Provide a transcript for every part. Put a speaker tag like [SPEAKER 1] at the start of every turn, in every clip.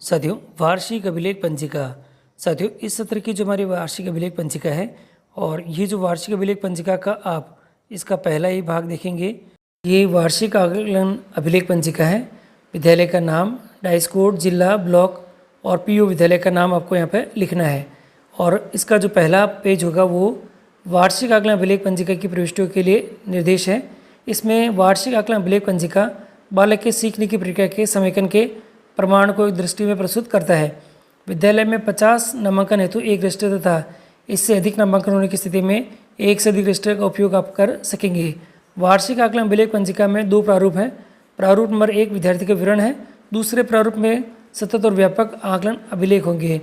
[SPEAKER 1] साथियों, वार्षिक अभिलेख पंजिका। साथियों, इस सत्र की जो हमारी वार्षिक अभिलेख पंजिका है और ये जो वार्षिक अभिलेख पंजिका का आप इसका पहला ही भाग देखेंगे। ये वार्षिक आकलन अभिलेख पंजिका है। विद्यालय का नाम, डाइस कोड, जिला, ब्लॉक और पीओ विद्यालय का नाम आपको यहाँ पे लिखना है। और इसका जो पहला पेज होगा वो वार्षिक आकलन अभिलेख पंजिका की प्रविष्टियों के लिए निर्देश है। इसमें वार्षिक आकलन अभिलेख पंजिका बालक के सीखने की प्रक्रिया के समेकन के प्रमाण को एक दृष्टि में प्रस्तुत करता है। विद्यालय में 50 नामांकन हेतु एक रजिस्टर तथा इससे अधिक नामांकन होने की स्थिति में एक से अधिक रजिस्टर का उपयोग आप कर सकेंगे। वार्षिक आकलन अभिलेख पंजिका में दो प्रारूप हैं। प्रारूप नंबर 1 विद्यार्थी का विवरण है। दूसरे प्रारूप में सतत और व्यापक आकलन अभिलेख होंगे।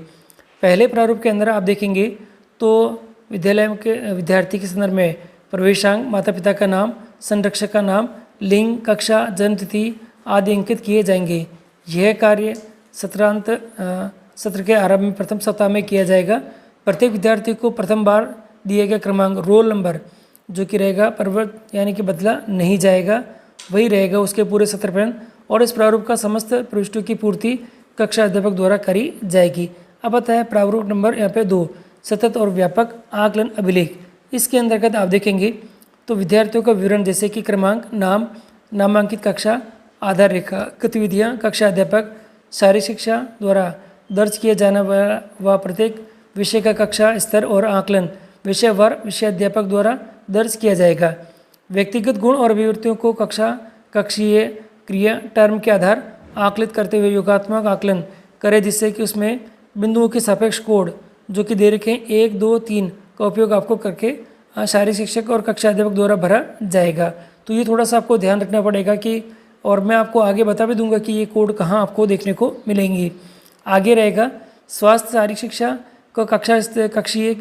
[SPEAKER 1] पहले प्रारूप के अंदर आप देखेंगे तो विद्यालय के विद्यार्थी के संदर्भ में प्रवेशांक, माता पिता का नाम, संरक्षक का नाम, लिंग, कक्षा, जन्मतिथि आदि अंकित किए जाएंगे। यह कार्य सत्र के आरंभ में प्रथम सप्ताह में किया जाएगा। प्रत्येक विद्यार्थी को प्रथम बार दिए गए क्रमांक, रोल नंबर जो कि रहेगा परिवर्तित यानी कि बदला नहीं जाएगा, वही रहेगा उसके पूरे सत्र पर्यंत। और इस प्रारूप का समस्त प्रविष्टियों की पूर्ति कक्षा अध्यापक द्वारा करी जाएगी। अब आता है प्रारूप नंबर यहाँ पे 2, सतत और व्यापक आकलन अभिलेख। इसके अंतर्गत आप देखेंगे तो विद्यार्थियों का विवरण जैसे कि क्रमांक, नाम, नामांकित कक्षा, आधार रेखा, गतिविधियाँ, कक्षा अध्यापक, शारीरिक शिक्षा द्वारा दर्ज किया जाना व प्रत्येक विषय का कक्षा स्तर और आकलन विषय वार विषय अध्यापक द्वारा दर्ज किया जाएगा। व्यक्तिगत गुण और अभिवृत्तियों को कक्षीय क्रिया टर्म के आधार आकलित करते हुए योगात्मक आकलन करें, जिससे कि उसमें बिंदुओं के सापेक्ष कोड जो कि दे रखे 1, 2, 3 का उपयोग आपको करके शारीरिक शिक्षक और कक्षा अध्यापक द्वारा भरा जाएगा। तो ये थोड़ा सा आपको ध्यान रखना पड़ेगा कि, और मैं आपको आगे बता भी दूंगा कि ये कोड कहाँ आपको देखने को मिलेंगी। आगे रहेगा स्वास्थ्य शारीरिक शिक्षा को कक्षीय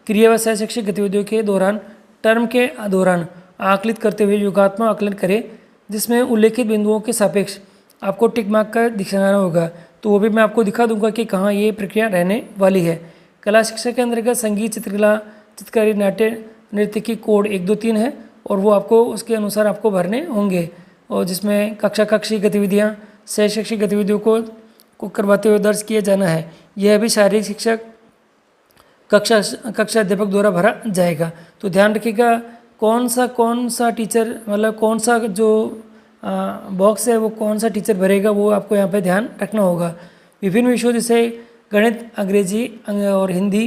[SPEAKER 1] क्रिया व सह शैक्षिक गतिविधियों के दौरान टर्म के दौरान आकलित करते हुए योगात्मक आकलन करें, जिसमें उल्लेखित बिंदुओं के सापेक्ष आपको टिक मार्क का दिखाना होगा। तो वो भी मैं आपको दिखा दूंगा कि कहाँ ये प्रक्रिया रहने वाली है। कला शिक्षा के अंतर्गत संगीत, चित्रकला, चित्रकारी, नाट्य, नृत्य की कोड 1, 2, 3 है और वो आपको उसके अनुसार आपको भरने होंगे। और जिसमें कक्षीय गतिविधियाँ, सह शैक्षिक गतिविधियों को करवाते हुए दर्ज किया जाना है। यह भी शारीरिक शिक्षक कक्षा अध्यापक द्वारा भरा जाएगा। तो ध्यान रखिएगा कौन सा टीचर, मतलब कौन सा जो बॉक्स है वो कौन सा टीचर भरेगा, वो आपको यहाँ पे ध्यान रखना होगा। विभिन्न विषयों जैसे गणित, अंग्रेजी और हिंदी,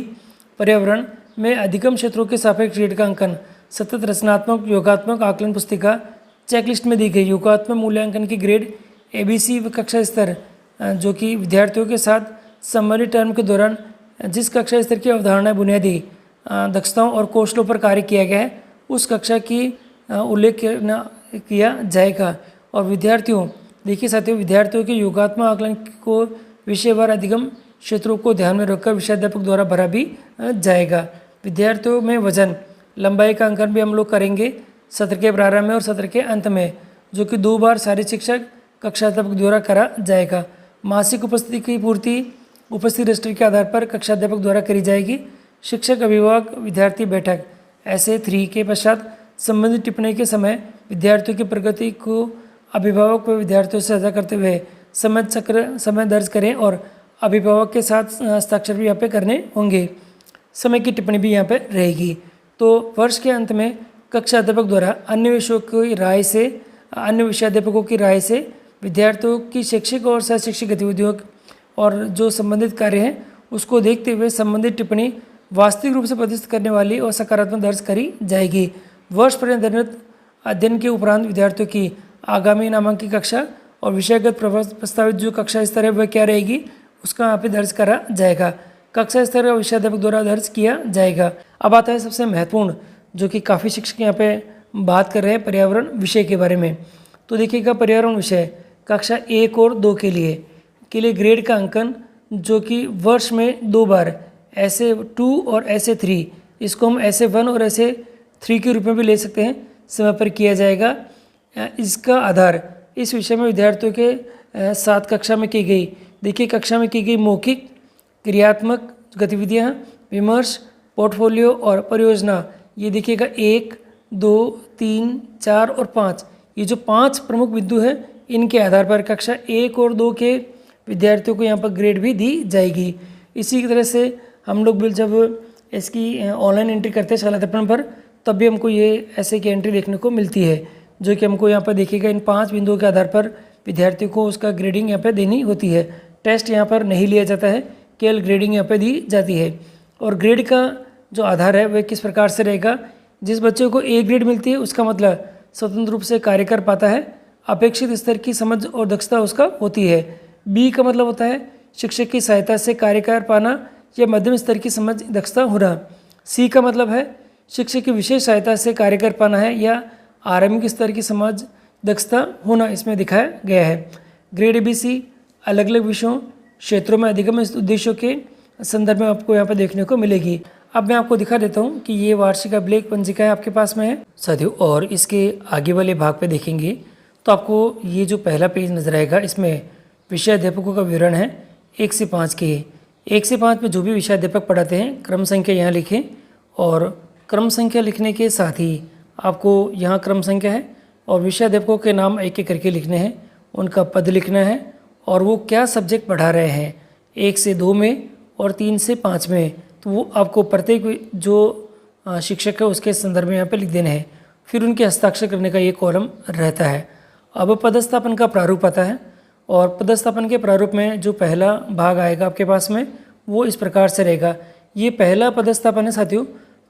[SPEAKER 1] पर्यावरण में अधिकतम क्षेत्रों के सापेक्ष ग्रेड का अंकन सतत रचनात्मक योगात्मक आकलन पुस्तिका चेकलिस्ट में दी गई। योगात्मक मूल्यांकन की ग्रेड ABC व कक्षा स्तर जो कि विद्यार्थियों के साथ संबंधित टर्म के दौरान जिस कक्षा स्तर की अवधारणा बुनियादी दक्षताओं और कौशलों पर कार्य किया गया है उस कक्षा की उल्लेख किया जाएगा। और विद्यार्थियों, देखिए साथियों, विद्यार्थियों के योगात्मक आकलन को विषयवार अधिगम क्षेत्रों को ध्यान में रखकर विषयाध्यापक द्वारा भरा भी जाएगा। विद्यार्थियों में वजन, लंबाई का अंकन भी हम लोग करेंगे सत्र के प्रारंभ में और सत्र के अंत में, जो कि 2 बार शारीरिक शिक्षक कक्षाध्यापक द्वारा करा जाएगा। मासिक उपस्थिति की पूर्ति उपस्थिति रजिस्टर के आधार पर कक्षाध्यापक द्वारा करी जाएगी। शिक्षक अभिभावक विद्यार्थी बैठक ऐसे 3 के पश्चात संबंधित टिप्पणी के समय विद्यार्थियों की प्रगति को अभिभावक व विद्यार्थियों से साझा करते हुए समय दर्ज करें और अभिभावक के साथ हस्ताक्षर भी यहाँ पे करने होंगे। समय की टिप्पणी भी यहाँ पे रहेगी। तो वर्ष के अंत में कक्षा अध्यापक द्वारा अन्य विषयाध्यापकों की राय से विद्यार्थियों की शैक्षिक और सह शैक्षिक गतिविधियों और जो संबंधित कार्य हैं उसको देखते हुए संबंधित टिप्पणी वास्तविक रूप से प्रदर्शित करने वाली और सकारात्मक दर्ज करी जाएगी। वर्ष पर्यंत अध्ययन के उपरांत विद्यार्थियों की आगामी नामांकित कक्षा और विषयगत प्रस्तावित जो कक्षा स्तर है वह क्या रहेगी उसका यहाँ पे दर्ज करा जाएगा। कक्षा स्तर का विषयाध्यापक द्वारा दर्ज किया जाएगा। अब आता है सबसे महत्वपूर्ण, जो कि काफ़ी शिक्षक यहाँ पे बात कर रहे हैं, पर्यावरण विषय के बारे में। तो देखिएगा पर्यावरण विषय कक्षा 1 और 2 के लिए ग्रेड का अंकन जो कि वर्ष में 2 बार ऐसे 2 और ऐसे 3, इसको हम ऐसे 1 और ऐसे 3 के रूप में भी ले सकते हैं, समय पर किया जाएगा। इसका आधार इस विषय में विद्यार्थियों के साथ कक्षा में की गई, देखिए कक्षा में की गई मौखिक क्रियात्मक गतिविधियाँ, विमर्श, पोर्टफोलियो और परियोजना, ये देखिएगा 1, 2, 3, 4 और 5, ये जो 5 प्रमुख बिंदु हैं इनके आधार पर कक्षा 1 और 2 के विद्यार्थियों को यहाँ पर ग्रेड भी दी जाएगी। इसी की तरह से हम लोग भी जब इसकी ऑनलाइन एंट्री करते हैं शाला दर्पण पर, तब भी हमको ये ऐसे की एंट्री देखने को मिलती है, जो कि हमको यहाँ पर देखिएगा इन 5 बिंदुओं के आधार पर विद्यार्थियों को उसका ग्रेडिंग यहाँ पर देनी होती है। टेस्ट यहाँ पर नहीं लिया जाता है, केवल ग्रेडिंग यहाँ पर दी जाती है। और ग्रेड का जो आधार है वह किस प्रकार से रहेगा, जिस बच्चे को ए ग्रेड मिलती है उसका मतलब स्वतंत्र रूप से कार्य कर पाता है, अपेक्षित स्तर की समझ और दक्षता उसका होती है। बी का मतलब होता है शिक्षक की सहायता से कार्य कर पाना या मध्यम स्तर की समझ दक्षता होना। सी का मतलब है शिक्षक की विशेष सहायता से कार्य कर पाना है या आरंभिक स्तर की समझ दक्षता होना इसमें दिखाया गया है। ग्रेड ABC अलग अलग विषयों क्षेत्रों में अधिगम उद्देश्यों के संदर्भ में आपको यहाँ पर देखने को मिलेगी। अब मैं आपको दिखा देता हूँ कि ये वार्षिक अभिलेख पंजिका है आपके पास में है साथियों। और इसके आगे वाले भाग पे देखेंगे तो आपको ये जो पहला पेज नजर आएगा, इसमें विषय अध्यापकों का विवरण है 1 से 5 के। 1 से 5 में जो भी विषय अध्यापक पढ़ाते हैं क्रम संख्या यहाँ लिखें, और क्रम संख्या लिखने के साथ ही आपको यहाँ क्रम संख्या है और विषय अध्यापकों के नाम एक एक करके लिखने हैं, उनका पद लिखना है और वो क्या सब्जेक्ट पढ़ा रहे हैं 1 से 2 में और 3 से 5 में, तो वो आपको प्रत्येक जो शिक्षक है उसके संदर्भ में यहाँ पे लिख देना है। फिर उनके हस्ताक्षर करने का ये कॉलम रहता है। अब पदस्थापन का प्रारूप आता है, और पदस्थापन के प्रारूप में जो पहला भाग आएगा आपके पास में वो इस प्रकार से रहेगा। ये पहला पदस्थापन है साथियों।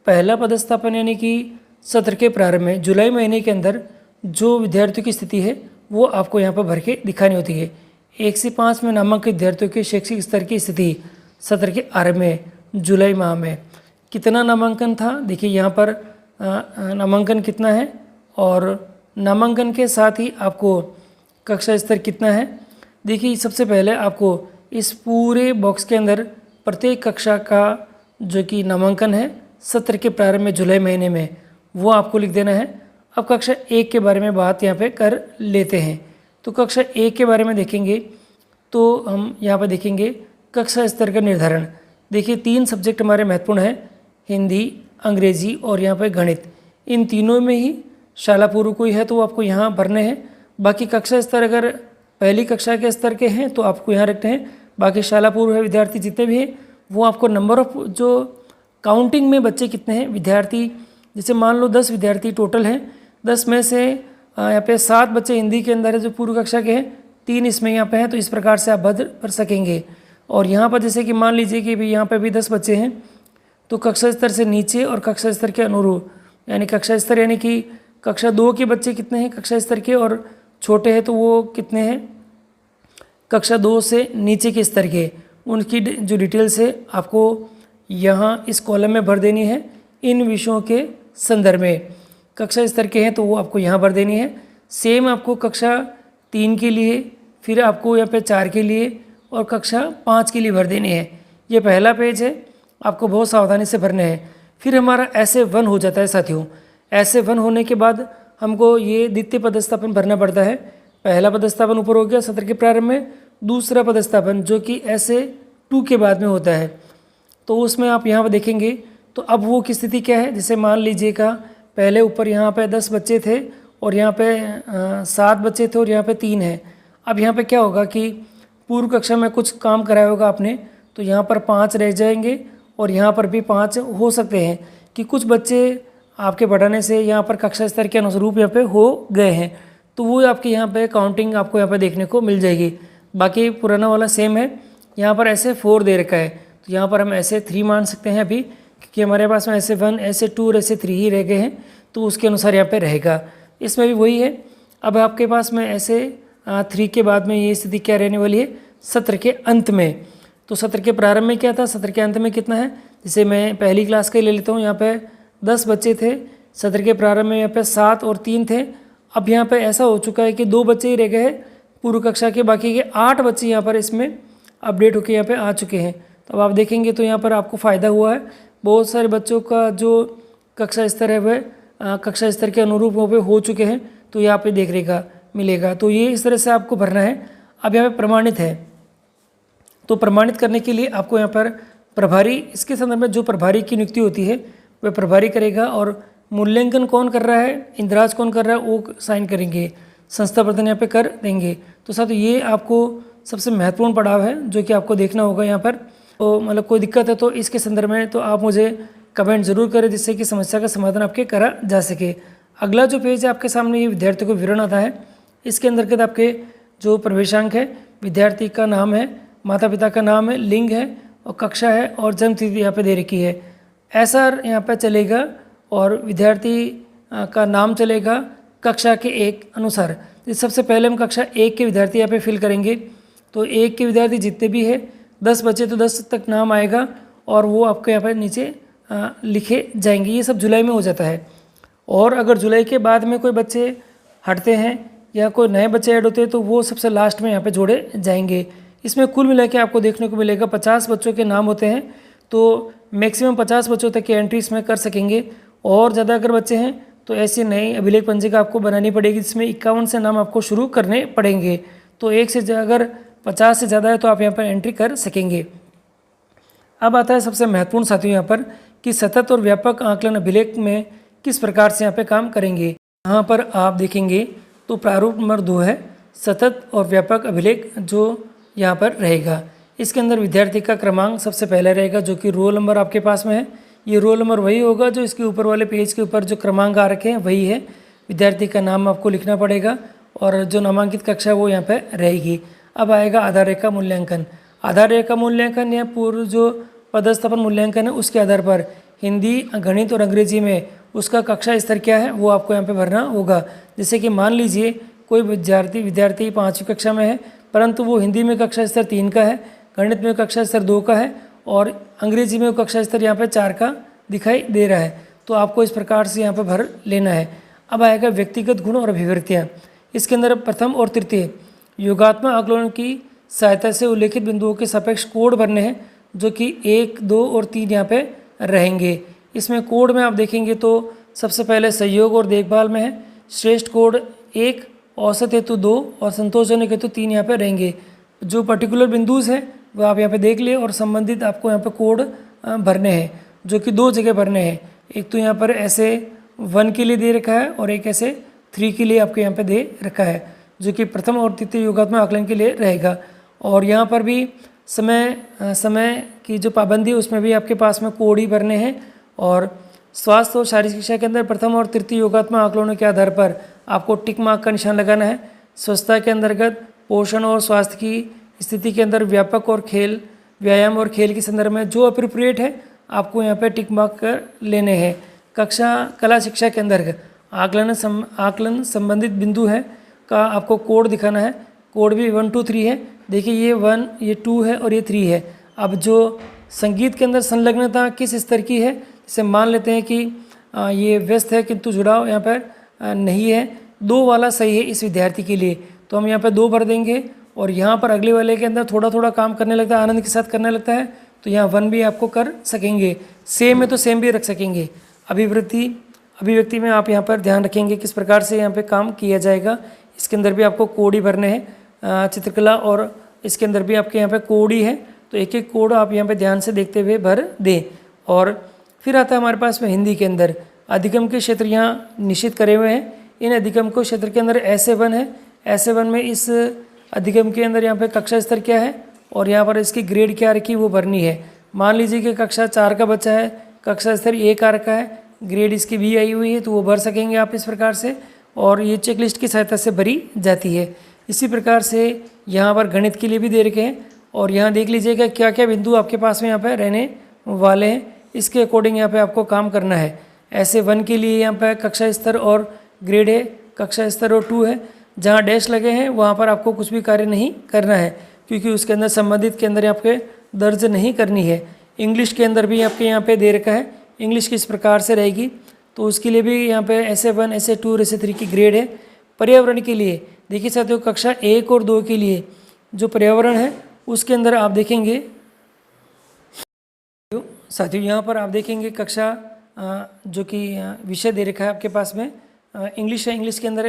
[SPEAKER 1] पहला पदस्थापन यानी कि सत्र के प्रारंभ में जुलाई महीने के अंदर जो विद्यार्थियों की स्थिति है वो आपको यहाँ पर भर के दिखानी होती है। 1 से 5 में नामांकित विद्यार्थियों के शैक्षिक स्तर की स्थिति सत्र के आरंभ में जुलाई माह में कितना नामांकन था, देखिए यहाँ पर नामांकन कितना है और नामांकन के साथ ही आपको कक्षा स्तर कितना है। देखिए सबसे पहले आपको इस पूरे बॉक्स के अंदर प्रत्येक कक्षा का जो कि नामांकन है सत्र के प्रारंभ में जुलाई महीने में वो आपको लिख देना है। अब कक्षा 1 के बारे में बात यहाँ पे कर लेते हैं। तो कक्षा 1 के बारे में देखेंगे तो हम यहाँ पर देखेंगे कक्षा स्तर का निर्धारण। देखिए 3 सब्जेक्ट हमारे महत्वपूर्ण हैं, हिंदी, अंग्रेजी और यहाँ पर गणित। इन तीनों में ही शाला पूर्व कोई है तो आपको यहाँ भरने हैं। बाकी कक्षा स्तर अगर पहली कक्षा के स्तर के हैं तो आपको यहाँ रखते हैं। बाकी शाला पूर्व है विद्यार्थी जितने भी हैं वो आपको नंबर ऑफ जो काउंटिंग में बच्चे कितने हैं विद्यार्थी, जैसे मान लो 10 विद्यार्थी टोटल हैं, 10 में से यहाँ पे 7 बच्चे हिंदी के अंदर है जो पूर्व कक्षा के हैं, 3 इसमें यहाँ पे हैं, तो इस प्रकार से आप भर सकेंगे। और यहाँ पर जैसे कि मान लीजिए कि भी यहाँ पे भी 10 बच्चे हैं तो कक्षा स्तर से नीचे और कक्षा स्तर के अनुरूप, यानी कक्षा स्तर यानी कि कक्षा 2 के बच्चे कितने हैं कक्षा स्तर के और छोटे हैं तो वो कितने हैं कक्षा 2 से नीचे के स्तर के, उनकी जो डिटेल्स है आपको यहाँ इस कॉलम में भर देनी है। इन विषयों के संदर्भ में कक्षा स्तर के हैं तो वो आपको यहाँ भर देनी है। सेम आपको कक्षा 3 के लिए, फिर आपको यहाँ पे 4 के लिए और कक्षा 5 के लिए भर देनी है। ये पहला पेज है, आपको बहुत सावधानी से भरने हैं। फिर हमारा ऐसे 1 हो जाता है साथियों। ऐसे 1 होने के बाद हमको ये द्वितीय पदस्थापन भरना पड़ता है। पहला पदस्थापन ऊपर हो गया सत्र के प्रारंभ में, दूसरा पदस्थापन जो कि ऐसे 2 के बाद में होता है तो उसमें आप यहाँ पर देखेंगे तो अब वो की स्थिति क्या है। जैसे मान लीजिएगा पहले ऊपर यहाँ पे 10 बच्चे थे और यहाँ पे 7 बच्चे थे और यहाँ पे 3 हैं। अब यहाँ पे क्या होगा कि पूर्व कक्षा में कुछ काम कराया होगा आपने तो यहाँ पर 5 रह जाएंगे और यहाँ पर भी 5 हो सकते हैं कि कुछ बच्चे आपके बढ़ाने से यहाँ पर कक्षा स्तर के अनुरूप यहाँ पे हो गए हैं, तो वो आपके यहाँ पे काउंटिंग आपको यहाँ पे देखने को मिल जाएगी। बाकी पुराना वाला सेम है, यहाँ पर ऐसे 4 दे रखा है तो यहाँ पर हम ऐसे 3 मान सकते हैं अभी, क्योंकि हमारे पास में ऐसे 1 ऐसे 2 और ऐसे 3 ही रह गए हैं तो उसके अनुसार यहाँ पे रहेगा। इसमें भी वही है। अब आपके पास में ऐसे 3 के बाद में ये स्थिति क्या रहने वाली है सत्र के अंत में। तो सत्र के प्रारंभ में क्या था, सत्र के अंत में कितना है, जैसे मैं पहली क्लास का ही ले लेता हूँ। यहाँ पे 10 बच्चे थे सत्र के प्रारंभ में, यहाँ पे 7 और 3 थे। अब यहाँ पे ऐसा हो चुका है कि 2 बच्चे ही रह गए हैं पूर्व कक्षा के, बाकी के 8 बच्चे यहाँ पर इसमें अपडेट होकर यहाँ पे आ चुके हैं। तो अब आप देखेंगे तो यहाँ पर आपको फ़ायदा हुआ है। बहुत सारे बच्चों का जो कक्षा स्तर है वह कक्षा स्तर के अनुरूप वो पे हो चुके हैं, तो यहाँ पे देखने का मिलेगा। तो ये इस तरह से आपको भरना है। अब यहाँ पे प्रमाणित है, तो प्रमाणित करने के लिए आपको यहाँ पर प्रभारी, इसके संदर्भ में जो प्रभारी की नियुक्ति होती है वह प्रभारी करेगा और मूल्यांकन कौन कर रहा है, इंद्राज कौन कर रहा है वो साइन करेंगे, संस्था प्रधान यहाँ पे कर देंगे। तो साथ ये आपको सबसे महत्वपूर्ण पड़ाव है जो कि आपको देखना होगा यहाँ पर। तो मतलब कोई दिक्कत है तो इसके संदर्भ में तो आप मुझे कमेंट जरूर करें, जिससे कि समस्या का समाधान आपके करा जा सके। अगला जो पेज है आपके सामने, ये विद्यार्थी को विवरण आता है। इसके अंतर्गत आपके जो प्रवेशांक है, विद्यार्थी का नाम है, माता पिता का नाम है, लिंग है और कक्षा है और जन्म तिथि यहाँ पे दे रखी है। ऐसा यहाँ पे चलेगा और विद्यार्थी का नाम चलेगा कक्षा के एक अनुसार। सबसे पहले हम कक्षा 1 के विद्यार्थी यहाँ पे फिल करेंगे। तो 1 के विद्यार्थी जितने भी है 10 बचे तो 10 तक नाम आएगा और वो आपके यहाँ पर नीचे लिखे जाएंगे। ये सब जुलाई में हो जाता है। और अगर जुलाई के बाद में कोई बच्चे हटते हैं या कोई नए बच्चे ऐड होते हैं तो वो सबसे लास्ट में यहाँ पे जोड़े जाएंगे। इसमें कुल मिला के आपको देखने को मिलेगा 50 बच्चों के नाम होते हैं, तो मैक्सिमम 50 बच्चों तक की एंट्री इसमें कर सकेंगे। और ज़्यादा अगर बच्चे हैं तो ऐसी नई अभिलेख पंजिका आपको बनानी पड़ेगी, जिसमें 51 से नाम आपको शुरू करने पड़ेंगे। तो अगर 50 से ज़्यादा है तो आप यहाँ पर एंट्री कर सकेंगे। अब आता है सबसे महत्वपूर्ण साथियों यहाँ पर कि सतत और व्यापक आकलन अभिलेख में किस प्रकार से यहाँ पे काम करेंगे। यहाँ पर आप देखेंगे तो प्रारूप नंबर 2 है, सतत और व्यापक अभिलेख जो यहाँ पर रहेगा। इसके अंदर विद्यार्थी का क्रमांक सबसे पहले रहेगा, जो कि रोल नंबर आपके पास में है। ये रोल नंबर वही होगा जो इसके ऊपर वाले पेज के ऊपर जो क्रमांक आ रखे हैं वही है। विद्यार्थी का नाम आपको लिखना पड़ेगा और जो नामांकित कक्षा है वो यहाँ पर रहेगी। अब आएगा आधार रेखा मूल्यांकन। आधार रेखा मूल्यांकन या पूर्व जो पदस्थापन मूल्यांकन है उसके आधार पर हिंदी, गणित और अंग्रेजी में उसका कक्षा स्तर क्या है वो आपको यहाँ पे भरना होगा। जैसे कि मान लीजिए कोई विद्यार्थी 5वीं कक्षा में है, परंतु वो हिंदी में कक्षा स्तर 3 का है, गणित में कक्षा स्तर 2 का है और अंग्रेजी में कक्षा स्तर यहाँ पे 4 का दिखाई दे रहा है। तो आपको इस प्रकार से यहाँ पे भर लेना है। अब आएगा व्यक्तिगत गुण और अभिवृत्तियाँ। इसके अंदर प्रथम और तृतीय योगात्मक आकलन की सहायता से उल्लेखित बिंदुओं के सापेक्ष कोड भरने हैं, जो कि 1, 2 और 3 यहाँ पे रहेंगे। इसमें कोड में आप देखेंगे तो सबसे पहले सहयोग और देखभाल में है श्रेष्ठ कोड 1, औसत हेतु 2 और संतोषजनक हेतु 3 यहाँ पे रहेंगे। जो पर्टिकुलर बिंदुज हैं वो आप यहाँ पे देख लिए और संबंधित आपको यहाँ पे कोड भरने हैं, जो कि 2 जगह भरने हैं। एक तो यहाँ पर ऐसे 1 के लिए दे रखा है और एक ऐसे 3 के लिए आपको यहाँ पे दे रखा है, जो कि प्रथम और तृतीय योगात्मक आकलन के लिए रहेगा। और यहाँ पर भी समय की जो पाबंदी है उसमें भी आपके पास में कोड ही भरने हैं। और स्वास्थ्य और शारीरिक शिक्षा के अंदर प्रथम और तृतीय योगात्मक आकलनों के आधार पर आपको टिक मार्क का निशान लगाना है। स्वच्छता के अंतर्गत पोषण और स्वास्थ्य की स्थिति के अंदर व्यापक और व्यायाम और खेल के संदर्भ में जो अप्रोप्रिएट है आपको यहाँ पे टिक मार्क कर लेने हैं। कला शिक्षा के अंतर्गत आकलन संबंधित बिंदु है का आपको कोड दिखाना है। कोड भी 1, 2, 3 है। देखिए ये 1, ये 2 है और ये 3 है। अब जो संगीत के अंदर संलग्नता किस स्तर की है, जैसे मान लेते हैं कि ये व्यस्त है किंतु जुड़ाव यहाँ पर नहीं है, 2 वाला सही है इस विद्यार्थी के लिए, तो हम यहाँ पर 2 भर देंगे। और यहाँ पर अगले वाले के अंदर थोड़ा थोड़ा काम करने लगता है, आनंद के साथ करने लगता है, तो यहाँ 1 भी आपको कर सकेंगे। सेम है तो सेम भी रख सकेंगे। अभिव्यक्ति में आप यहाँ पर ध्यान रखेंगे किस प्रकार से यहाँ पे काम किया जाएगा। इसके अंदर भी आपको कोड ही भरने हैं। चित्रकला और इसके अंदर भी आपके यहाँ पे कोड ही है, तो एक एक कोड आप यहाँ पे ध्यान से देखते हुए भर दें। और फिर आता है हमारे पास में हिंदी के अंदर अधिगम के क्षेत्र यहाँ निश्चित करे हुए हैं। इन अधिगम को क्षेत्र के अंदर ऐसे 1 है। ऐसे 1 में इस अधिगम के अंदर यहाँ पे कक्षा स्तर क्या है और यहाँ पर इसकी ग्रेड क्या रखी वो भरनी है। मान लीजिए कि कक्षा 4 का बच्चा है, कक्षा स्तर 1 आ रखा है, ग्रेड इसकी भी आई हुई है, तो वो भर सकेंगे आप इस प्रकार से। और ये चेकलिस्ट की सहायता से भरी जाती है। इसी प्रकार से यहाँ पर गणित के लिए भी दे रखे हैं और यहाँ देख लीजिएगा क्या क्या बिंदु आपके पास में यहाँ पर रहने वाले हैं, इसके अकॉर्डिंग यहाँ पे आपको काम करना है। ऐसे 1 के लिए यहाँ पर कक्षा स्तर और ग्रेड है, कक्षा स्तर और 2 है। जहाँ डैश लगे हैं वहाँ पर आपको कुछ भी कार्य नहीं करना है, क्योंकि उसके अंदर संबंधित के अंदर आपके दर्ज नहीं करनी है। इंग्लिश के अंदर भी आपके यहाँ पे दे रखा है, इंग्लिश किस प्रकार से रहेगी, तो उसके लिए भी यहाँ पे ऐसे 1, ऐसे 2 और ऐसे 3 की ग्रेड है। पर्यावरण के लिए देखिए साथियों, कक्षा 1 और 2 के लिए जो पर्यावरण है उसके अंदर आप देखेंगे साथियों, यहाँ पर आप देखेंगे कक्षा जो कि विषय दे रखा है आपके पास में इंग्लिश है। इंग्लिश के अंदर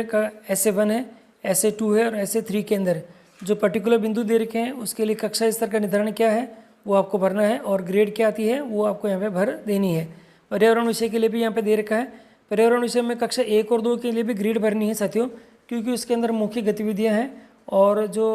[SPEAKER 1] ऐसे 1 है, ऐसे 2 है और ऐसे 3 के अंदर जो पर्टिकुलर बिंदु दे रखे हैं उसके लिए कक्षा स्तर का निर्धारण क्या है वो आपको भरना है और ग्रेड क्या आती है वो आपको यहाँ पे भर देनी है। पर्यावरण विषय के लिए भी यहाँ पे दे रखा है। पर्यावरण विषय में कक्षा 1 और 2 के लिए भी ग्रेड भरनी है साथियों, क्योंकि उसके अंदर मुख्य गतिविधियाँ हैं और जो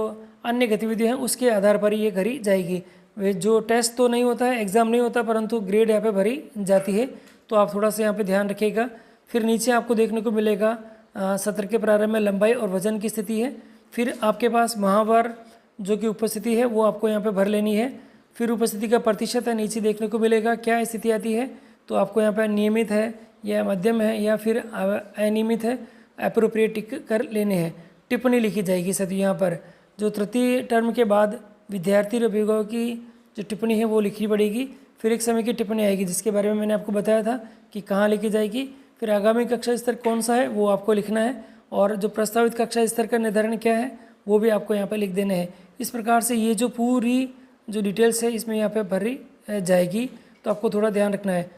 [SPEAKER 1] अन्य गतिविधियाँ हैं उसके आधार पर ये भरी जाएगी। वे जो टेस्ट तो नहीं होता है, एग्ज़ाम नहीं होता, परंतु ग्रेड यहाँ पे भरी जाती है। तो आप थोड़ा सा यहाँ पे ध्यान रखिएगा। फिर नीचे आपको देखने को मिलेगा सत्र के प्रारंभ में लंबाई और वजन की स्थिति है। फिर आपके पास माहवार जो कि उपस्थिति है वो आपको यहाँ पे भर लेनी है। फिर उपस्थिति का प्रतिशत है नीचे देखने को मिलेगा। क्या स्थिति आती है तो आपको यहाँ पर नियमित है या मध्यम है या फिर अनियमित है, अप्रोप्रिएट टिक कर लेने हैं। टिप्पणी लिखी जाएगी साथियों यहाँ पर। जो तृतीय टर्म के बाद विद्यार्थी और अभिभावक की जो टिप्पणी है वो लिखनी पड़ेगी। फिर एक समय की टिप्पणी आएगी जिसके बारे में मैंने आपको बताया था कि कहाँ लिखी जाएगी। फिर आगामी कक्षा स्तर कौन सा है वो आपको लिखना है, और जो प्रस्तावित कक्षा स्तर का निर्धारण क्या है वो भी आपको यहाँ पर लिख देना है। इस प्रकार से ये जो पूरी जो डिटेल्स है इसमें यहाँ पे भरी जाएगी, तो आपको थोड़ा ध्यान रखना है।